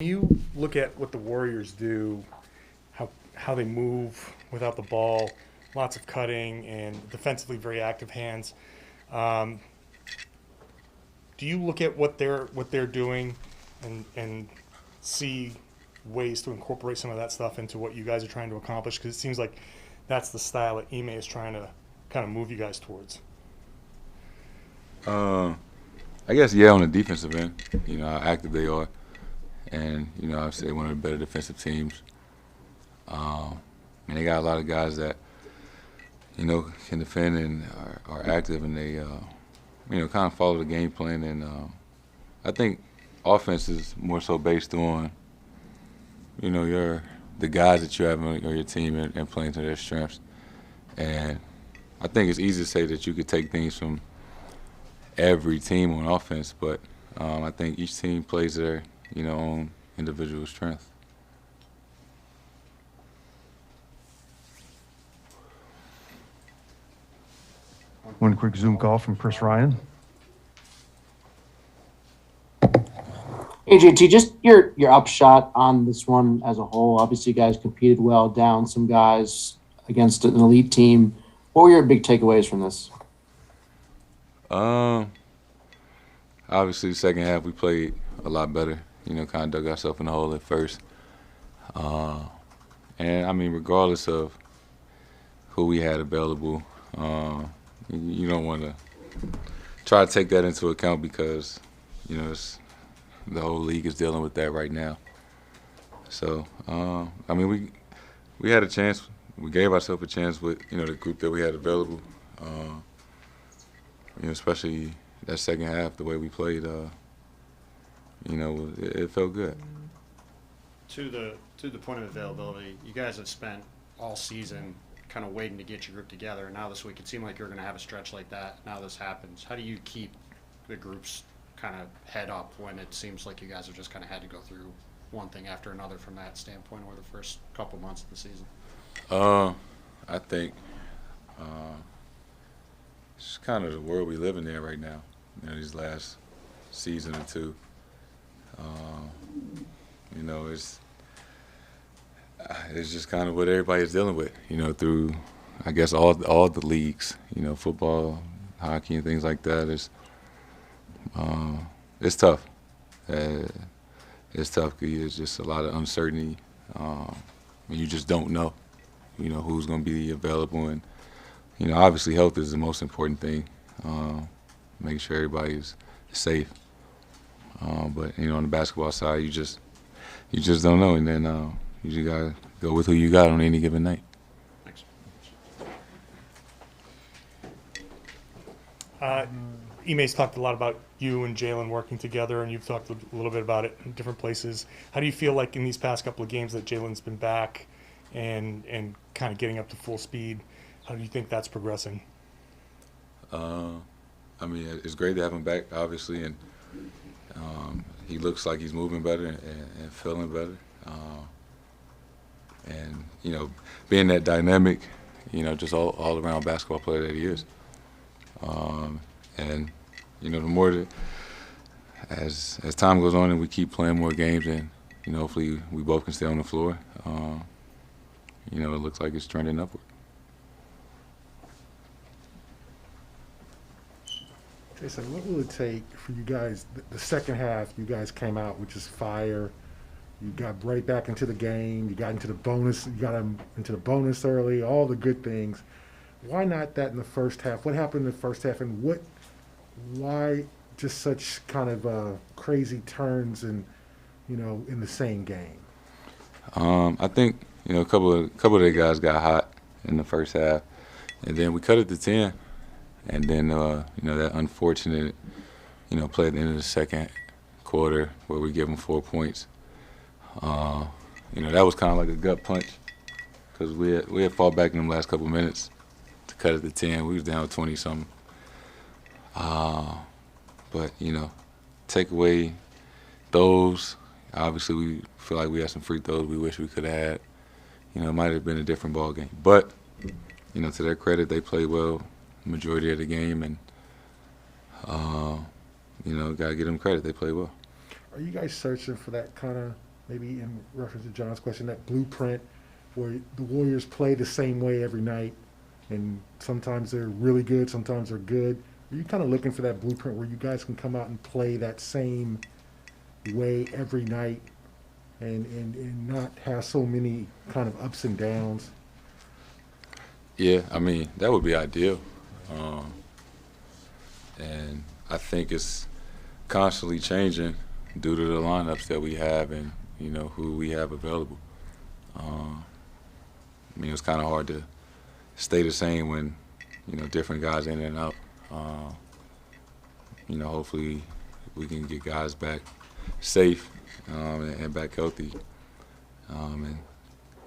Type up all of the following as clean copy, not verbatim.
You look at what the Warriors do, how they move without the ball, lots of cutting and defensively very active hands. Um, do you look at what they're doing and see ways to incorporate some of that stuff into what you guys are trying to accomplish? Because it seems like that's the style that Ime is trying to kind of move you guys towards. Uh, I guess yeah, on the defensive end, how active they are, and obviously they're one of the better defensive teams. And they got a lot of guys that can defend and are active, and they kind of follow the game plan. And I think offense is more so based on the guys that you have on your team and playing to their strengths. And I think it's easy to say that you could take things from every team on offense, but I think each team plays their own individual strength. One quick Zoom call from Chris Ryan. AJT, just your upshot on this one as a whole. Obviously, you guys competed well, down some guys against an elite team. What were your big takeaways from this? Obviously, the second half we played a lot better. Kind of dug ourselves in the hole at first. And I mean, regardless of who we had available, you don't want to try to take that into account because the whole league is dealing with that right now. So I mean, we had a chance. We gave ourselves a chance with the group that we had available. Especially that second half, the way we played. It felt good. To the point of availability, you guys have spent all season kind of waiting to get your group together, and now this week it seemed like you were going to have a stretch like that. Now this happens. How do you keep the groups kind of head up when it seems like you guys have just kind of had to go through one thing after another from that standpoint over the first couple months of the season? I think it's kind of the world we live in there right now. These last season or two. It's just kind of what everybody's dealing with. Through I guess all the leagues. Football, hockey, and things like that. It's tough. It's tough because it's just a lot of uncertainty. And you just don't know. Who's going to be available, and obviously health is the most important thing. Making sure everybody is safe. But on the basketball side, you just don't know, and then you just gotta go with who you got on any given night. Thanks. Ime's talked a lot about you and Jalen working together, and you've talked a little bit about it in different places. How do you feel like in these past couple of games that Jalen's been back and kind of getting up to full speed? How do you think that's progressing? I mean, it's great to have him back, obviously, and he looks like he's moving better and feeling better. And being that dynamic, just all around basketball player that he is. And the more that as time goes on and we keep playing more games, and hopefully we both can stay on the floor. It looks like it's trending upward. Jayson, what will it take for you guys? The second half, you guys came out with just fire. You got right back into the game. You got into the bonus. You got into the bonus early. All the good things. Why not that in the first half? What happened in the first half, and why just such kind of crazy turns and in the same game? I think a couple of the guys got hot in the first half, and then we cut it to 10. And then, that unfortunate, play at the end of the second quarter where we give them 4 points. That was kind of like a gut punch because we had fought back in them last couple of minutes to cut it to 10. We was down 20-something. But, take away those. Obviously, we feel like we had some free throws we wish we could have had. It might have been a different ball game. But, to their credit, they played well majority of the game, and gotta give them credit. They play well. Are you guys searching for that kind of maybe in reference to John's question, that blueprint where the Warriors play the same way every night, and sometimes they're really good, sometimes they're good. Are you kind of looking for that blueprint where you guys can come out and play that same way every night and not have so many kind of ups and downs? Yeah, I mean, that would be ideal. And I think it's constantly changing due to the lineups that we have and, you know, who we have available. I mean, it's kind of hard to stay the same when, you know, different guys in and out. You know, hopefully we can get guys back safe and back healthy, and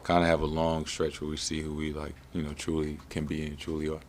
kind of have a long stretch where we see who we, like, you know, truly can be and truly are.